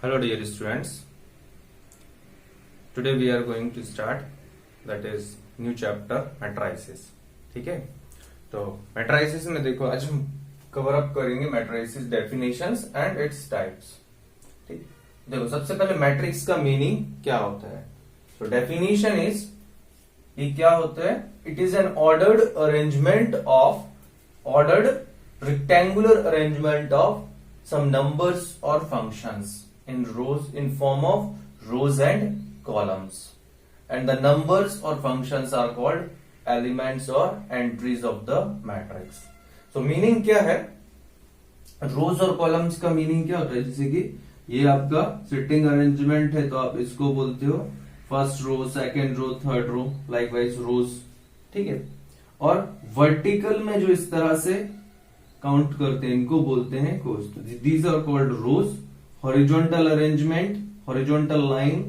Hello dear students, today we are going to start that is new chapter matrices. ठीक है, तो matrices में देखो आज हम कवर अप करेंगे matrices definitions and its types. ठीक, देखो सबसे पहले मैट्रिक्स का मीनिंग क्या होता है. तो डेफिनेशन इज ये क्या होता है, it is an ordered rectangular arrangement of some numbers or functions in rows in form of rows and columns, and the numbers or functions are called elements or entries of the matrix. So meaning क्या है, रोज और columns का meaning क्या होता है, जैसे कि ये आपका सिटिंग अरेंजमेंट है तो आप इसको बोलते हो first row, second row, third row, likewise rows. ठीक है, और वर्टिकल में जो इस तरह से काउंट करते हैं इनको बोलते हैं कोज. These are called rows. Horizontal arrangement, horizontal line,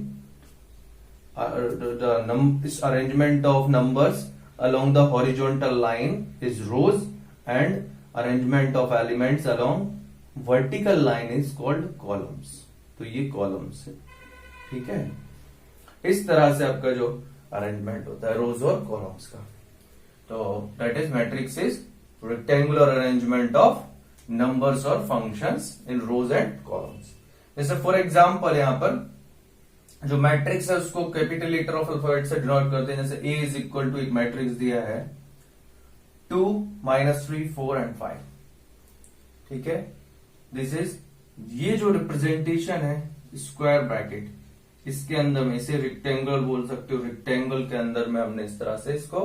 this arrangement of numbers along the horizontal line is rows, and arrangement of elements along vertical line is called columns. तो ये columns है. ठीक है, इस तरह से आपका जो अरेंजमेंट होता है रोज और कॉलम्स का. तो that is matrix is rectangular arrangement of numbers और functions in rows and columns. जैसे फॉर एग्जांपल यहाँ पर जो मैट्रिक्स है उसको कैपिटल लेटर ऑफ अल्फाबेट से डिनोट करते हैं. जैसे ए इज इक्वल टू एक मैट्रिक्स दिया है 2, -3, 4 एंड 5. ठीक है, दिस इज ये जो रिप्रेजेंटेशन है स्क्वायर ब्रैकेट, इसके अंदर में इसे रेक्टेंगल बोल सकते हो. रेक्टेंगल के अंदर में हमने इस तरह से इसको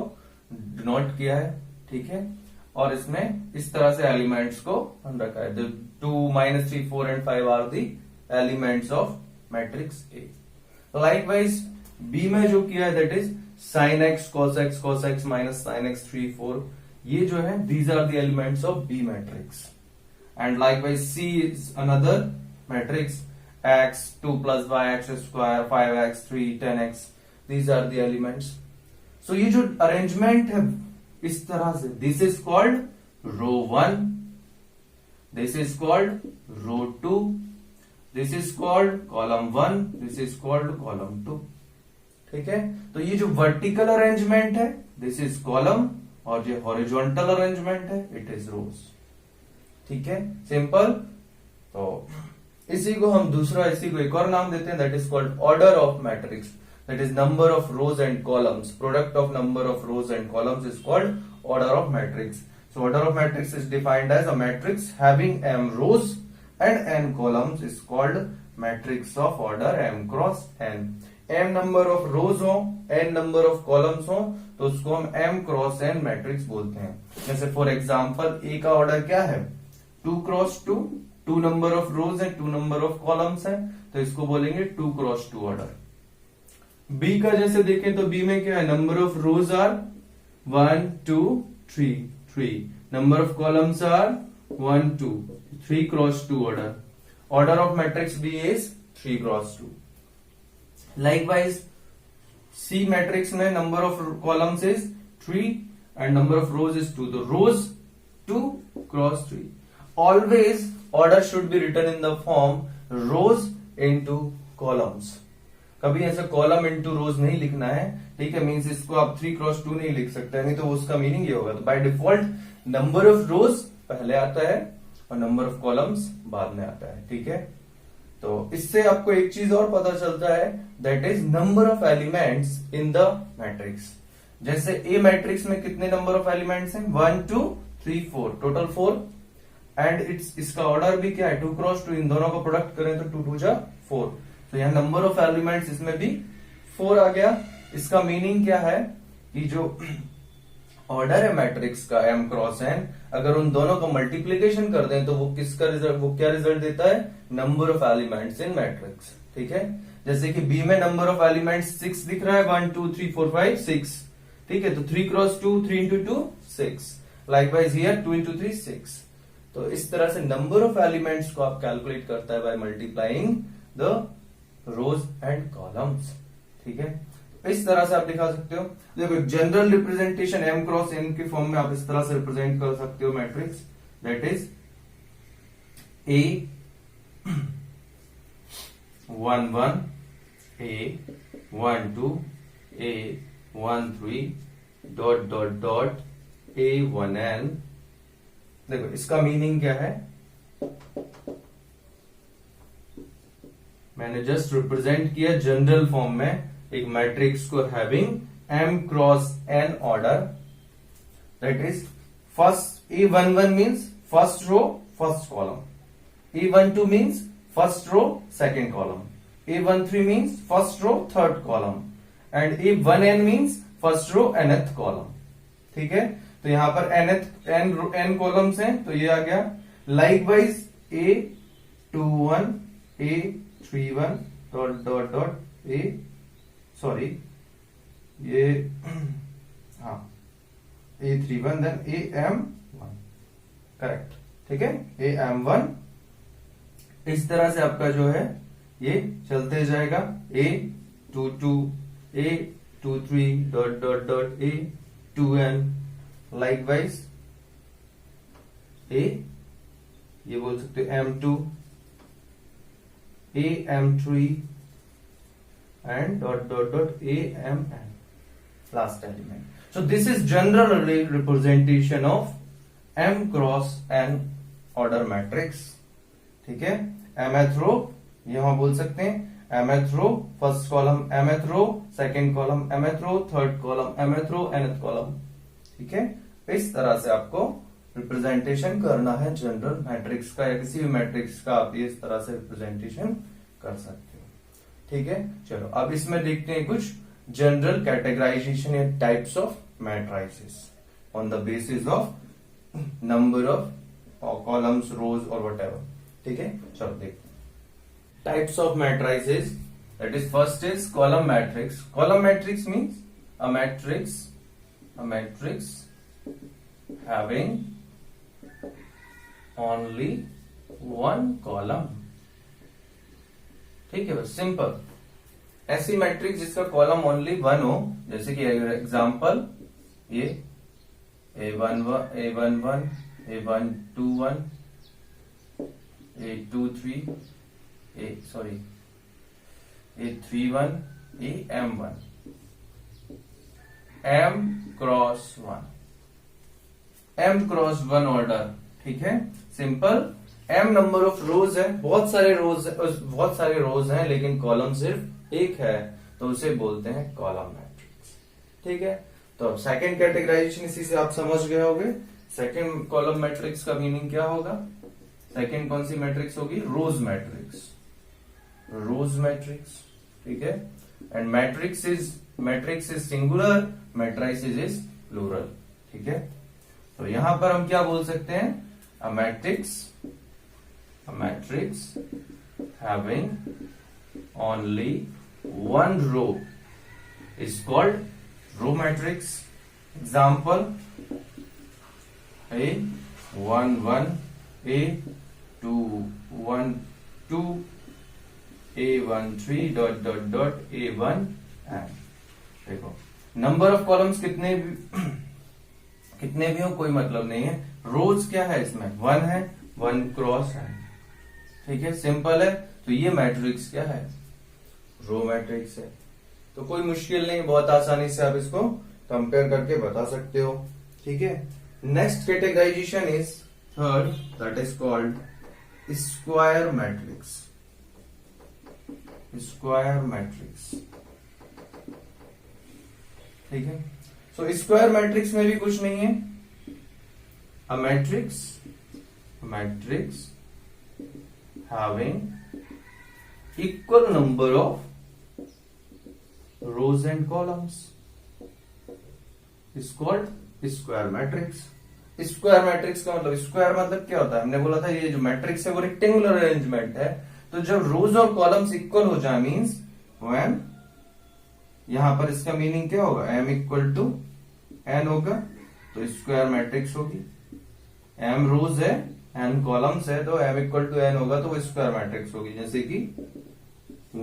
डिनोट किया है. ठीक है, और इसमें इस तरह से एलिमेंट्स को हम रखा है. 2, -3, 4 and 5 are the elements of matrix A. Likewise B में जो किया है that is sin x, cos x, cos x minus sin x 3, 4. ये जो है these are the elements of B matrix. And likewise C is another matrix x, 2 plus yx square, 5x, 3, 10x. These are the elements. So ये जो arrangement है इस तरह से, this is called row 1, this is called row 2, this is called column 1, this is called column 2. ठीक है, तो ये जो वर्टिकल अरेंजमेंट है दिस इज कॉलम, और जो हॉरिजॉन्टल अरेंजमेंट है इट इज रोज. ठीक है, सिंपल. तो इसी को हम दूसरा, इसी को एक और नाम देते हैं that is called order of matrix. That is number of rows and columns. Product of number of rows and columns is called order of matrix. So order of matrix is defined as a matrix having m rows and n columns is called matrix of order m cross n. m number of rows हो, n number of columns हो तो उसको हम m cross n matrix बोलते हैं. जैसे for example ए का order क्या है 2 क्रॉस 2, 2 नंबर ऑफ रोज है, 2 नंबर ऑफ कॉलम्स है, तो इसको बोलेंगे 2 क्रॉस 2 ऑर्डर. बी का जैसे देखें तो बी में क्या है, number of rows are 1, 2, 3, 3. Number of columns are 1, 2, 3 cross 2 order. Order of matrix B is 3 cross 2. Likewise C matrix में number of columns is 3 and number of rows is 2. तो rows 2 cross 3. Always order should be written in the form rows into columns. कभी ऐसे column into रोज नहीं लिखना है. ठीक है, means इसको आप 3 क्रॉस 2 नहीं लिख सकते, नहीं तो उसका मीनिंग ये होगा. तो बाय डिफॉल्ट नंबर ऑफ रोज पहले आता है और नंबर ऑफ कॉलम्स बाद में आता है. ठीक है, तो इससे आपको एक चीज और पता चलता है that is number of elements in the matrix. जैसे ए मैट्रिक्स में कितने नंबर ऑफ एलिमेंट्स हैं 1, 2, 3, 4, टोटल 4. एंड इसका ऑर्डर भी क्या है 2 क्रॉस 2. इन दोनों का प्रोडक्ट करें तो 2 2 जा 4. तो यहाँ नंबर ऑफ एलिमेंट्स इसमें भी 4 आ गया. इसका मीनिंग क्या है कि जो ऑर्डर है मैट्रिक्स का m क्रॉस n, अगर उन दोनों का मल्टीप्लीकेशन कर दें तो वो किसका रिजल्ट, वो क्या रिजल्ट देता है, number of elements in matrix. ठीक है, जैसे कि बी में नंबर ऑफ एलिमेंट्स 6 दिख रहा है 1, 2, 3, 4, 5, 6. ठीक है, तो 3 cross 2, 3 into 2 6. Likewise here 2 into 3 6. तो इस तरह से नंबर ऑफ एलिमेंट्स को आप कैलकुलेट करता है by multiplying the rows and columns. ठीक है, इस तरह से आप दिखा सकते हो. देखो general representation m cross n के फॉर्म में आप इस तरह से रिप्रेजेंट कर सकते हो matrix. That is A 1 1 A 1 2 A 1 3 dot dot dot A1n। देखो इसका मीनिंग क्या है, मैंने जस्ट रिप्रेजेंट किया जनरल फॉर्म में एक मैट्रिक्स को having m cross n order, that is first A11 means first row first column, A12 means first row second column, A13 means first row third column and A1n means first row nth column. ठीक है, तो यहां पर n columns हैं तो ये आ गया। Likewise A21 A31 dot dot dot A sorry ये हाँ A31 देन AM1 करेक्ट। ठीक है, AM1 इस तरह से आपका जो है ये चलते जाएगा। A22 A23 dot dot dot A2n likewise ये बोल सकते हो M2 AM3 and dot dot dot AMN last element. So this is general representation of M cross N order matrix. ठीक है, mth रो यहां बोल सकते हैं mth row first column mth row second column mth row third column mth row nth column. ठीक है, इस तरह से आपको रिप्रेजेंटेशन करना है जनरल मैट्रिक्स का या किसी भी मैट्रिक्स का, आप ये इस तरह से रिप्रेजेंटेशन कर सकते हो। ठीक है, चलो अब इसमें देखते हैं कुछ जनरल कैटेगराइजेशन या types of matrices on the basis of number of columns rows और व्हाटएवर। ठीक है, चलो देखते हैं types of matrices. That is first is column matrix. Column matrix means a matrix having only one column। ठीक है, बस सिंपल ऐसी मैट्रिक्स जिसका कॉलम ओनली वन हो, जैसे कि एग्जांपल ये A11 A11 A121 A23 A31 AM1 M cross 1 M cross 1 order. ठीक है, सिंपल M नंबर ऑफ रोज है, बहुत सारे रोज हैं लेकिन कॉलम सिर्फ एक है तो उसे बोलते हैं कॉलम मैट्रिक्स। ठीक है, तो अब सेकंड कैटेगराइजेशन इसी से आप समझ गए होंगे। सेकंड कॉलम मैट्रिक्स का मीनिंग क्या होगा, सेकंड कौन सी मैट्रिक्स होगी, रोज मैट्रिक्स। ठीक है, and matrix is singular, matrices is plural. ठीक है, तो यहां पर हम क्या बोल सकते हैं, a matrix having only one row is called row matrix. Example A11 A212 A13 dot dot dot A1 देखो नंबर ऑफ कॉलम्स कितने भी हो कोई मतलब नहीं है, रोज क्या है इसमें 1 है, 1 क्रॉस है। ठीक है, सिंपल है, तो ये मैट्रिक्स क्या है, रो मैट्रिक्स है। तो कोई मुश्किल नहीं, बहुत आसानी से आप इसको कंपेयर करके बता सकते हो। ठीक है, next categorization is third, that is called square matrix. ठीक है, सो स्क्वायर मैट्रिक्स में भी कुछ नहीं है, अ matrix having equal number of rows and columns is called square matrix. Square matrix का मतलब, स्क्वायर मतलब क्या होता है, हमने बोला था ये जो मैट्रिक्स है वो रेक्टेंगुलर अरेंजमेंट है, तो जब रोज और कॉलम्स इक्वल हो जाए मीन्स व्हेन, यहां पर इसका मीनिंग क्या होगा, m इक्वल टू n होगा तो स्क्वायर मैट्रिक्स होगी। m रोज है n कॉलम्स है तो m इक्वल टू n होगा तो वो स्क्वायर मैट्रिक्स होगी। जैसे कि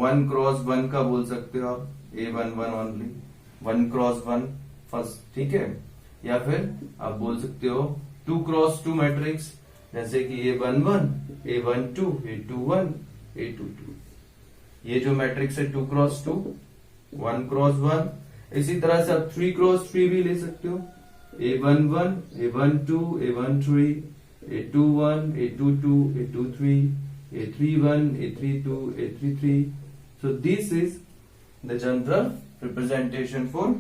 1 क्रॉस 1 का बोल सकते हो आप, A11 ओनली 1 क्रॉस 1 फर्स्ट। ठीक है, या फिर आप बोल सकते हो 2 क्रॉस 2 मैट्रिक्स, जैसे कि A11 A12 A21 A22। ये जो मैट्रिक्स है 2 क्रॉस 2, 1 क्रॉस 1, इसी तरह से आप 3 क्रॉस 3 भी ले सकते हो, A11, A12, A13, A21, A22, A23, A31, A32, A33. So this is the general representation for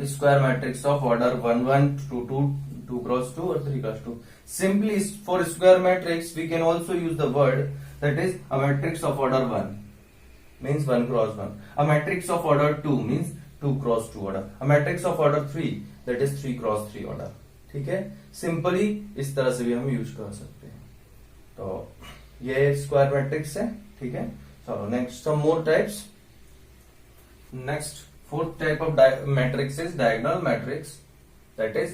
square matrix of order 1 1 2 2 2 cross 2 or 3 cross 2. Simply for square matrix we can also use the word that is a matrix of order 1 means 1 cross 1, a matrix of order 2 means 2 cross 2 order, a matrix of order 3 that is 3 cross 3 order. ठीक है, simply इस तरह से भी हम use कर सकते हैं. तो ये स्क्वायर मैट्रिक्स है. ठीक है, चलो next sum more types. Next, fourth type of matrix is diagonal matrix. That is,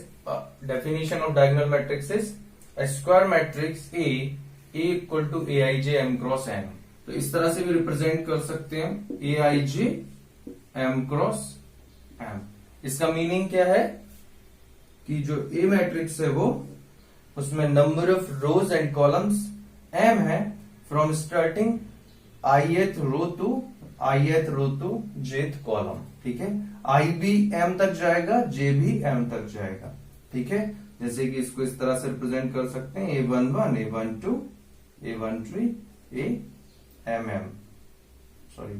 definition of diagonal matrix is a square matrix A equal to Aij m cross n. तो इस तरह से भी represent कर सकते हैं Aij m cross m. इसका meaning क्या है कि जो A मैट्रिक्स है वो उसमें number of rows and columns m है from starting ith row to jth column. ठीक है, I भी m तक जाएगा, j भी m तक जाएगा. ठीक है, जैसे कि इसको इस तरह से रिप्रेजेंट कर सकते हैं A11, A12, A13, A sorry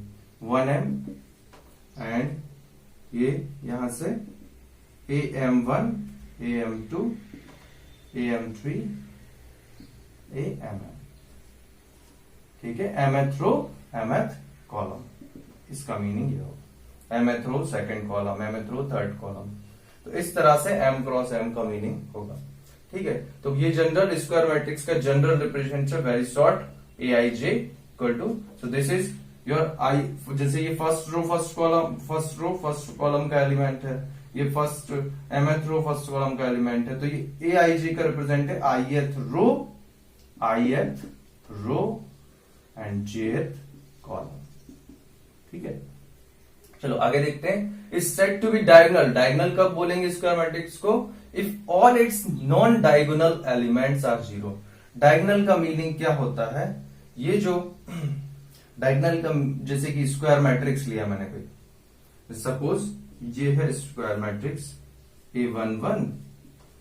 1m and ये यहां से AM1, AM2, AM3, AM. ठीक है, mth रो mth कॉलम, इसका मीनिंग ये होगा. mth row second column, mth row third column. तो इस तरह से m क्रॉस m का मीनिंग होगा. ठीक है, तो ये जनरल स्क्वायर मैट्रिक्स का general representation very short Aij equal to, so this is your I. जैसे ये फर्स्ट फर्स्ट कॉलम का एलिमेंट है, ये first mth row first column का एलिमेंट है, तो ये Aij का रिप्रेजेंट है ith row and jth column. ठीक है, चलो आगे देखते हैं. Is said to be diagonal. Diagonal कब बोलेंगे स्क्वायर मैट्रिक्स को? If all its non diagonal elements are zero. Diagonal का मीनिंग क्या होता है? ये जो डायगोनल का, जैसे कि स्क्वायर मैट्रिक्स लिया मैंने कोई, सपोज ये है square matrix A11,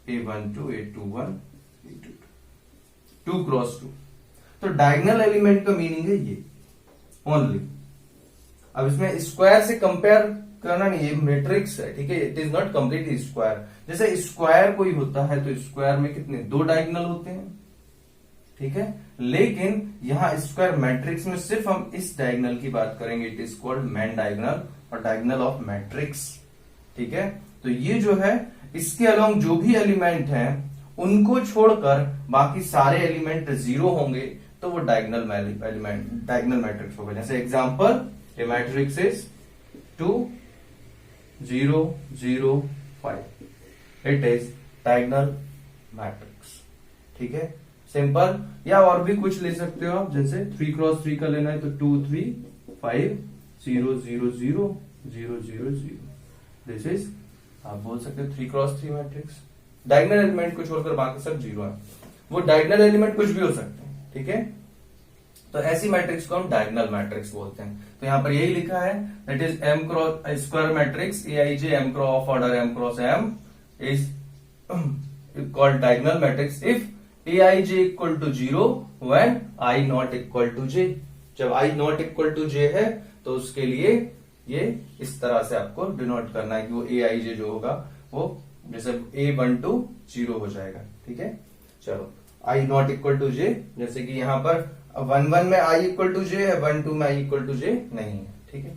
A12, A21, A22, 2 cross 2. तो डायगोनल एलिमेंट का मीनिंग है ये ओनली. अब इसमें स्क्वायर से कंपेयर करना नहीं, ये मैट्रिक्स है. ठीक है, it is not completely square. जैसे स्क्वायर कोई होता है तो स्क्वायर में कितने, 2 डायगोनल होते हैं. ठीक है, लेकिन यहां स्क्वायर मैट्रिक्स में सिर्फ हम इस डायगोनल की बात करेंगे. It is called main diagonal और डायगोनल ऑफ मैट्रिक्स. ठीक है, तो ये जो है इसके अलोंग जो भी एलिमेंट हैं उनको छोड़कर बाकी सारे एलिमेंट जीरो होंगे तो वो डायगोनल एलिमेंट डायगोनल मैट्रिक्स होगा. जैसे एग्जांपल, ये matrix is 2 0 0 5. It is diagonal matrix. ठीक है, सिंपल. या और भी कुछ ले सकते हो आप, जैसे 3 क्रॉस 3 का लेना है तो 2 3 5 0 0 0 0 0 0. दिस इज, आप बोल सकते हो 3 क्रॉस 3 मैट्रिक्स. डायगोनल एलिमेंट को छोड़कर बाकी सब जीरो है. वो डायगोनल एलिमेंट कुछ भी हो सकते हैं. ठीक है, तो ऐसी मैट्रिक्स को हम डायगोनल मैट्रिक्स बोलते हैं. तो यहां पर यही लिखा है, that is m cross square matrix Aij m cross of order m cross m is called diagonal matrix if Aij equal to 0 when I not equal to j. जब I not equal to j है तो उसके लिए ये इस तरह से आपको डिनोट करना है कि वो Aij जो होगा वो जैसे A12 0 हो जाएगा. ठीक है, चलो I not equal to j, जैसे कि यहां पर 1 में I इक्वल टू j है, 1 2 में I इक्वल टू j नहीं है. ठीक है,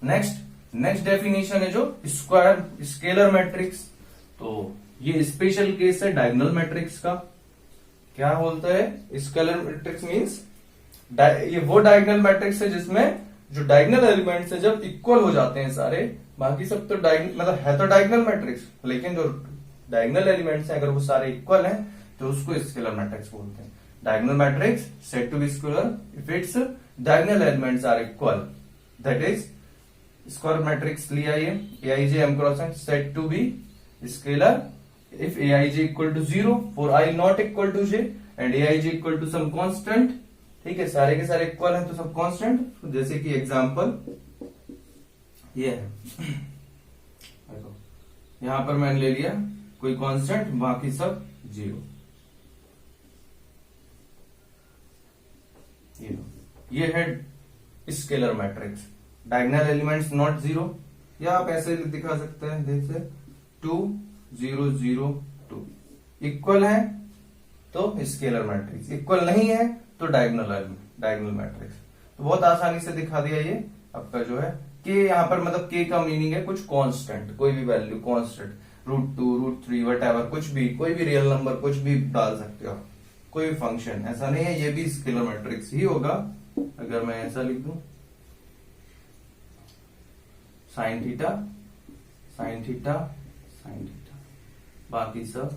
नेक्स्ट डेफिनेशन है जो स्क्वायर स्केलर मैट्रिक्स. तो ये स्पेशल केस है डायगोनल मैट्रिक्स का. क्या बोलता है स्केलर मैट्रिक्स मींस ये वो डायगोनल मैट्रिक्स है जिसमें जो डायगोनल एलिमेंट्स है जब इक्वल हो जाते हैं सारे, बाकी सब तो मतलब है तो डायगोनल मैट्रिक्स, लेकिन जो डायगोनल एलिमेंट्स हैं अगर वो सारे इक्वल हैं तो उसको स्केलर मैट्रिक्स बोलते हैं. Diagonal matrix said to be scalar if its diagonal elements are equal. That is square matrix लिया ये Aij m cross n said to be scalar if Aij equal to 0 for I not equal to j and Aij equal to some constant ठीक है, सारे के सारे equal हैं तो सब कांस्टेंट। जैसे कि एग्जांपल ये है, देखो यहां पर मैंने ले लिया कोई कांस्टेंट, बाकी सब जीरो। ये है scalar matrix, diagonal elements not zero, या आप ऐसे दिखा सकते हैं जैसे 2 0 0 2। इक्वल है तो स्केलर मैट्रिक्स, इक्वल नहीं है तो डायगोनल मैट्रिक्स। तो बहुत आसानी से दिखा दिया ये आपका जो है कि यहाँ पर मतलब के का मीनिंग है कुछ कांस्टेंट, कोई भी वैल्यू कांस्टेंट, √2 √3 वट कुछ भी, कोई भी रियल नंबर कुछ भी डाल सकते हो, कोई भी फंक्शन। ऐसा नहीं है, ये भी स्केलर मैट्रिक्स ही होगा। अगर मैं ऐसा लिख दूं sine theta sine theta sine theta, बाकी सब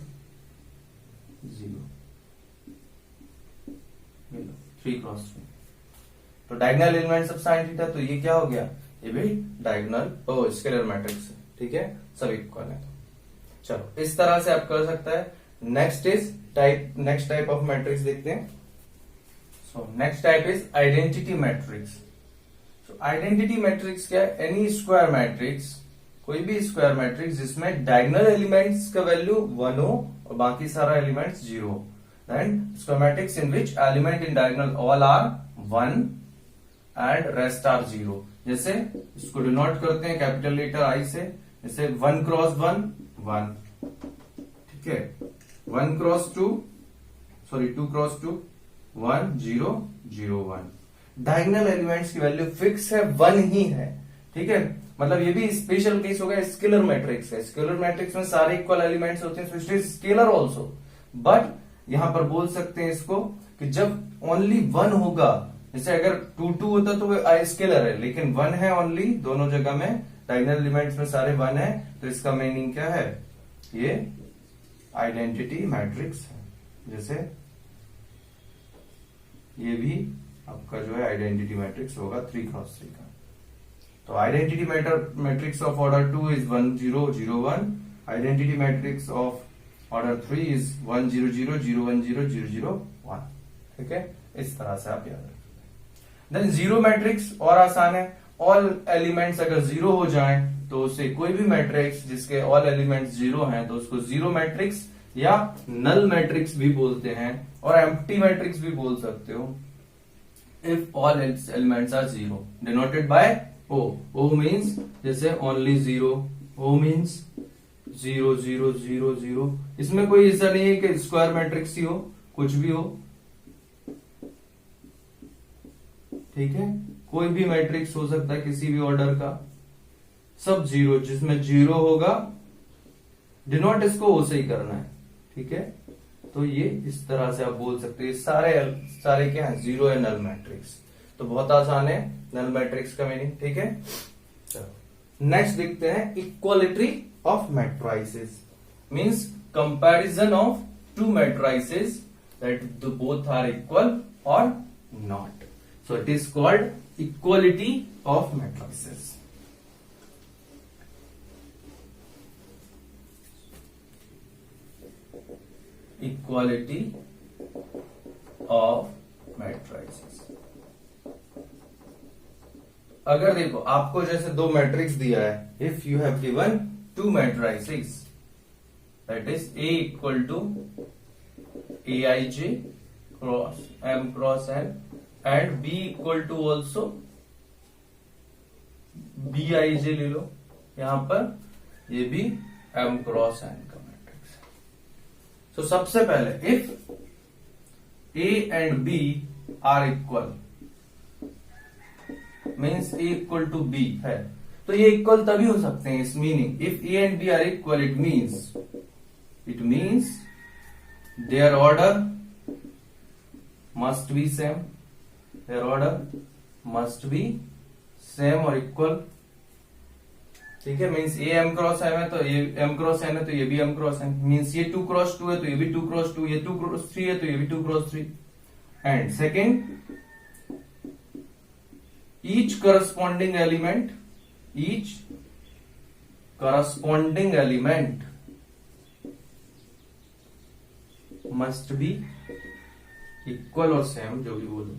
जीरो, 3 क्रॉस 3। तो diagonal elements of sine theta, तो ये क्या हो गया, ये भी डायगोनल स्केलर मैट्रिक्स है। ठीक है, सब इक्वल है। चलो इस तरह से आप कर सकता है। नेक्स्ट टाइप ऑफ मैट्रिक्स देखते हैं। So next type is identity matrix. So identity matrix क्या है, एनी स्क्वायर मैट्रिक्स, कोई भी स्क्वायर मैट्रिक्स जिसमें डायगोनल एलिमेंट्स का वैल्यू 1 हो और बाकी सारा एलिमेंट्स 0 हो, then square matrix in which element in diagonal all are 1 and rest are 0। जैसे इसको डिनोट करते हैं कैपिटल लेटर आई से, जैसे 1 क्रॉस 1 1, ठीक है, 1 cross 2 sorry 2 cross 2 1 0 0 1। Diagonal elements की वैल्यू फिक्स है, 1 ही है। ठीक है, मतलब ये भी स्पेशल केस होगा, स्केलर मैट्रिक्स है। स्केलर मैट्रिक्स में सारे इक्वल एलिमेंट्स होते हैं, सो it is scalar also. But यहां पर बोल सकते हैं इसको कि जब ओनली 1 होगा, जैसे अगर 2 2 होता तो वो स्केलर है, लेकिन 1 है ओनली, दोनों जगह में डायगोनल एलिमेंट्स में सारे 1 है, तो इसका मीनिंग क्या है, ये आइडेंटिटी मैट्रिक्स है। जैसे ये भी आपका जो है आइडेंटिटी मैट्रिक्स होगा 3 क्रॉस 3 का। तो identity matrix of order 2 is 1 0 0 1, identity matrix of order 3 is 1 0 0 0 1 0 0 0 1। ठीक है, इस तरह से आप याद रखें। देन जीरो मैट्रिक्स और आसान है, ऑल एलिमेंट्स अगर 0 हो जाएं तो उसे कोई भी मैट्रिक्स जिसके ऑल एलिमेंट्स 0 हैं तो उसको जीरो मैट्रिक्स या नल मैट्रिक्स भी बोलते हैं, और एम्प्टी मैट्रिक्स भी बोल सकते हो। If all elements are 0 denoted by O। O means जैसे ओनली 0, O मीन्स 0 0 0 0। इसमें कोई ऐसा नहीं है कि स्क्वायर मैट्रिक्स ही हो, कुछ भी हो। ठीक है, कोई भी मैट्रिक्स हो सकता है किसी भी ऑर्डर का, सब 0, जिसमें 0 होगा डिनोट इसको O से ही करना है। ठीक है, तो ये इस तरह से आप बोल सकते हैं सारे क्या है, 0 है नल मैट्रिक्स। तो बहुत आसान है नल मैट्रिक्स का मीनिंग। ठीक है, चलो नेक्स्ट देखते हैं equality of matrices, means comparison of 2 matrices that both are equal और not. So it is called equality of matrices. Equality of matrices, अगर देखो आपको जैसे 2 मैट्रिक्स दिया है, if you have given 2 matrices that is A equal to AIJ cross M cross N and B equal to also BIJ ले लो, यहां पर ये भी M क्रॉस N का मैट्रिक्स है। तो सबसे पहले if A and B are equal, means A equal to B है, तो ये इक्वल तभी हो सकते हैं। इस meaning if A and B are equal, it means their order must be same, their order must be same और इक्वल। ठीक है, means A M cross M है तो ये M क्रॉस N है तो ये भी M क्रॉस N, मीन्स ये 2 क्रॉस 2 है तो ये भी 2 क्रॉस 2, ये 2 क्रॉस 3 है तो ये भी 2 cross 3। And second, each corresponding element must be equal और same, जो भी बोलो,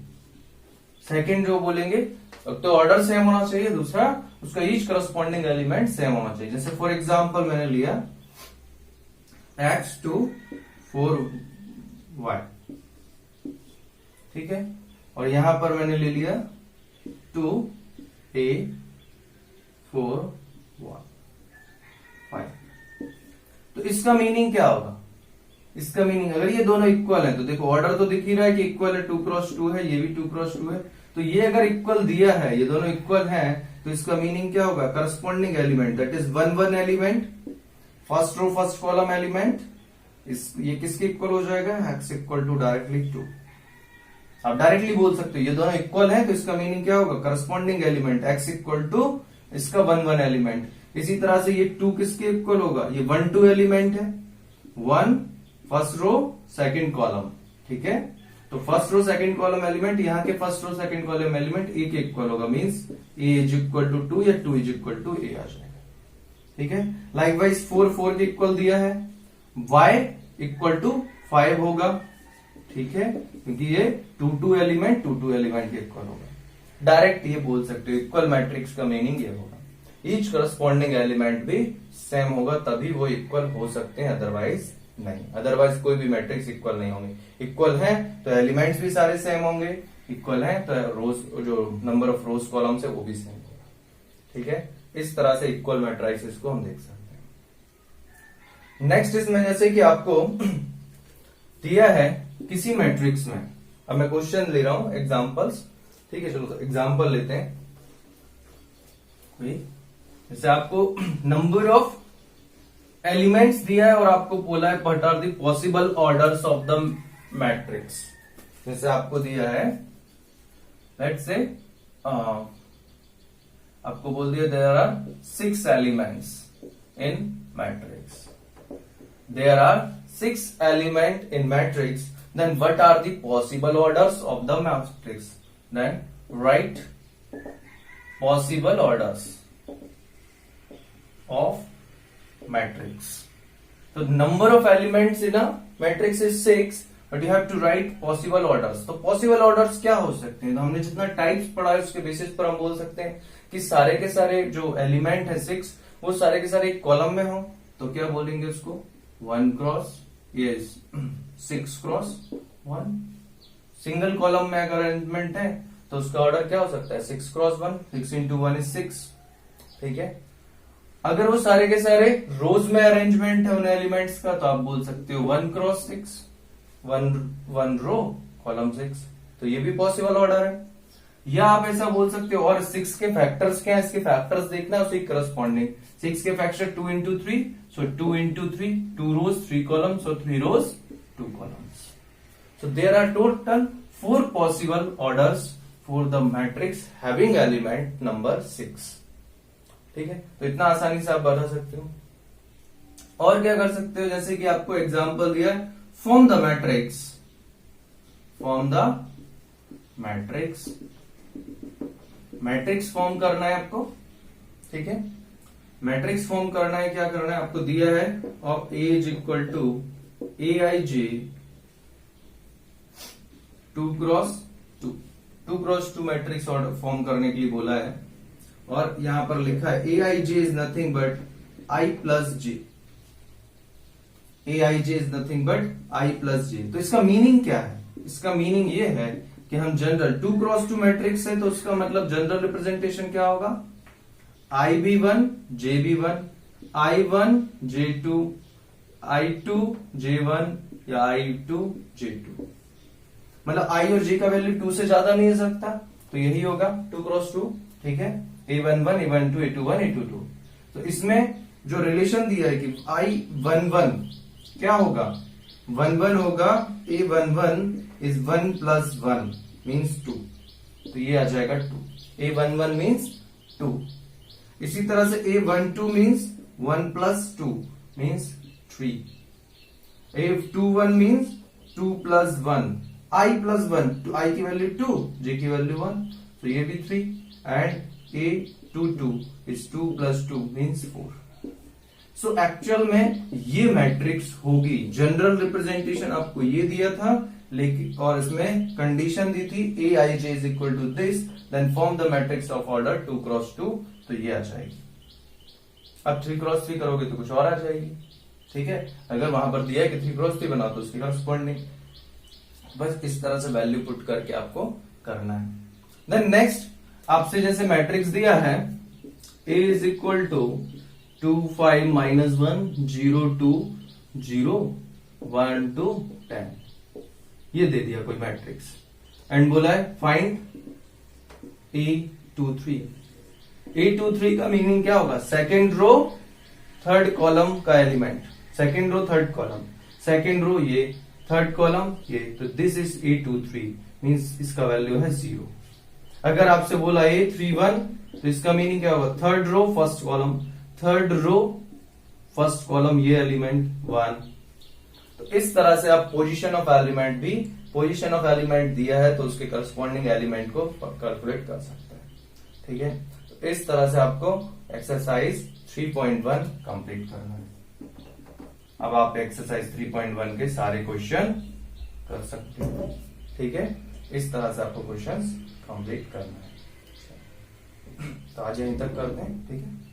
सेकंड जो बोलेंगे तो ऑर्डर सेम होना चाहिए, दूसरा उसका ईच करस्पॉन्डिंग एलिमेंट सेम होना चाहिए। जैसे फॉर एग्जांपल मैंने लिया x to 4y, ठीक है, और यहां पर मैंने ले लिया 2a 4y 5। तो इसका मीनिंग क्या होगा? इसका मीनिंग अगर ये दोनों इक्वल है तो देखो ऑर्डर तो दिख ही रहा है कि इक्वल है, 2 क्रॉस 2 है, ये भी 2 क्रॉस 2 है, तो ये अगर इक्वल दिया है, ये दोनों इक्वल हैं, तो इसका मीनिंग क्या होगा? Corresponding element that is 1 1 element, first row first column element, ये किसके इक्वल हो जाएगा? x equal to directly 2। आप डायरेक्टली बोल सकते हो ये दोनों इक्वल है, तो इसका मीनिंग क्या होगा? Corresponding element x equal to इसका 1 1 एलिमेंट। इसी तरह से ये 2 किसके इक्वल होगा? ये 1 2 एलिमेंट है, 1 फर्स्ट रो सेकंड कॉलम, ठीक है, तो first row second column element यहाँ के first row second column element A के इक्वल होगा, means a is equal to 2 या 2 इज इक्वल टू a आ जाएगा, ठीक है। लाइकवाइज 4 4 के इक्वल दिया है, y इक्वल टू 5 होगा, ठीक है, क्योंकि ये 2 2 एलिमेंट के इक्वल होगा। डायरेक्ट ये बोल सकते हो इक्वल मैट्रिक्स का मीनिंग ये होगा, ईच करस्पॉन्डिंग एलिमेंट भी सेम होगा तभी वो इक्वल हो सकते हैं, अदरवाइज नहीं। अदरवाइज कोई भी मैट्रिक्स इक्वल नहीं होंगे। इक्वल है तो एलिमेंट्स भी सारे सेम होंगे, इक्वल है तो रोज जो नंबर ऑफ रोज कॉलम्स है वो भी सेम होगा, ठीक है। इस तरह से इक्वल मैट्रिक्स को हम देख सकते हैं। नेक्स्ट इसमें जैसे कि आपको दिया है किसी मैट्रिक्स में, अब मैं क्वेश्चन ले रहा हूं एग्जांपल्स, ठीक है, चलो एग्जांपल लेते हैं। जैसे आपको नंबर ऑफ एलिमेंट्स दिया है और आपको बोला है what are the possible orders of the matrix. जैसे आपको दिया है लेट्स से आपको बोल दिया there are 6 elements in matrix, there are 6 element in matrix, then what are the possible orders of the matrix, then write possible orders of matrix. So number of elements in a matrix is 6, but you have to write possible orders. तो possible orders क्या हो सकते हैं? तो हमने जितना types पढ़ा है उसके बेसिस पर हम बोल सकते हैं कि सारे के सारे जो एलिमेंट है 6 वो सारे के सारे एक कॉलम में हो, तो क्या बोलेंगे उसको? 1 क्रॉस ये 6 क्रॉस 1। सिंगल कॉलम में अगर अरेंजमेंट है तो उसका ऑर्डर क्या हो सकता है? 6 क्रॉस 1, 6 इंटू 1 इज 6, ठीक है। अगर वो सारे के सारे रोज में अरेंजमेंट है उन एलिमेंट्स का तो आप बोल सकते हो 1 क्रॉस 6, 1 रो कॉलम 6, तो ये भी पॉसिबल ऑर्डर है। या आप ऐसा बोल सकते हो और 6 के फैक्टर्स क्या है, इसके फैक्टर्स देखना है, उसी करस्पॉन्डिंग 6 के factor 2 into 3, so 2 into 3, 2 rows 3 column, so 3 rows 2 columns. So there are total 4 possible orders for the matrix having element number 6, ठीक है। तो इतना आसानी से आप बता सकते हो। और क्या कर सकते हो, जैसे कि आपको एग्जांपल दिया है form the matrix, form the matrix, matrix form करना है आपको, ठीक है। मैट्रिक्स फॉर्म करना है, क्या करना है आपको दिया है of A is equal to A I J 2 cross 2, 2 cross 2 matrix form करने के लिए बोला है, और यहां पर लिखा है A I J is nothing but I plus J, A I J is nothing but I plus J. तो इसका मीनिंग क्या है? इसका मीनिंग ये है कि हम जनरल 2 क्रॉस 2 मैट्रिक्स है तो उसका मतलब जनरल रिप्रेजेंटेशन क्या होगा? आई बी 1 जे बी 1, आई 1 जे 2, आई 2 जे 1 या आई 2 जे 2, मतलब आई और जे का वैल्यू 2 से ज्यादा नहीं हो सकता, तो यही होगा 2 क्रॉस 2, ठीक है। A11, A12, A21, A22। तो इसमें जो रिलेशन दिया है कि I11 क्या होगा? 1 1 होगा, A11 इज 1 प्लस 1 मीन्स 2, तो ये आ जाएगा 2, A11 मीन्स 2। इसी तरह से A12 means 1 plus 2 means 3, A21 means 2 plus 1, I plus 1, I की वैल्यू 2, J की वैल्यू 1, तो ये भी 3, and A22 is 2 plus 2 means 4। So actual में ये मैट्रिक्स होगी, जनरल रिप्रेजेंटेशन आपको ये दिया था लेकिन और इसमें कंडीशन दी थी A I J is equal to this, then form the matrix of order 2x2, तो ये आ जाएगी। अब 3x3 करोगे तो कुछ और आ जाएगी, ठीक है। अगर वहां पर दिया है कि 3x3 बनाओ तो उसकी करस्पॉन्डिंग, बस इस तरह से वैल्यू पुट करके आपको करना है। देन नेक्स्ट आपसे जैसे मैट्रिक्स दिया है A इज इक्वल टू 2 5 -1 0 2 0 1 2 10, ये दे दिया कोई मैट्रिक्स एंड बोला है फाइंड A23। A23 का मीनिंग क्या होगा? सेकेंड रो थर्ड कॉलम का element, second row third column, second row ये, थर्ड कॉलम ये, तो दिस इज A23 मीन्स इसका वैल्यू है 0। अगर आपसे बोला A31 तो इसका मीनिंग क्या होगा? Third row first column, third row first column ये एलिमेंट 1। तो इस तरह से आप पोजीशन ऑफ एलिमेंट भी, पोजीशन ऑफ एलिमेंट दिया है तो उसके करस्पॉन्डिंग एलिमेंट को कैलकुलेट कर सकते हैं, ठीक है। तो इस तरह से आपको एक्सरसाइज 3.1 कंप्लीट करना है। अब आप एक्सरसाइज 3.1 के सारे क्वेश्चन कर सकते हो, ठीक है। इस तरह से आपको क्वेश्चंस कंप्लीट करना है। तो आज यहीं तक करते हैं, ठीक है।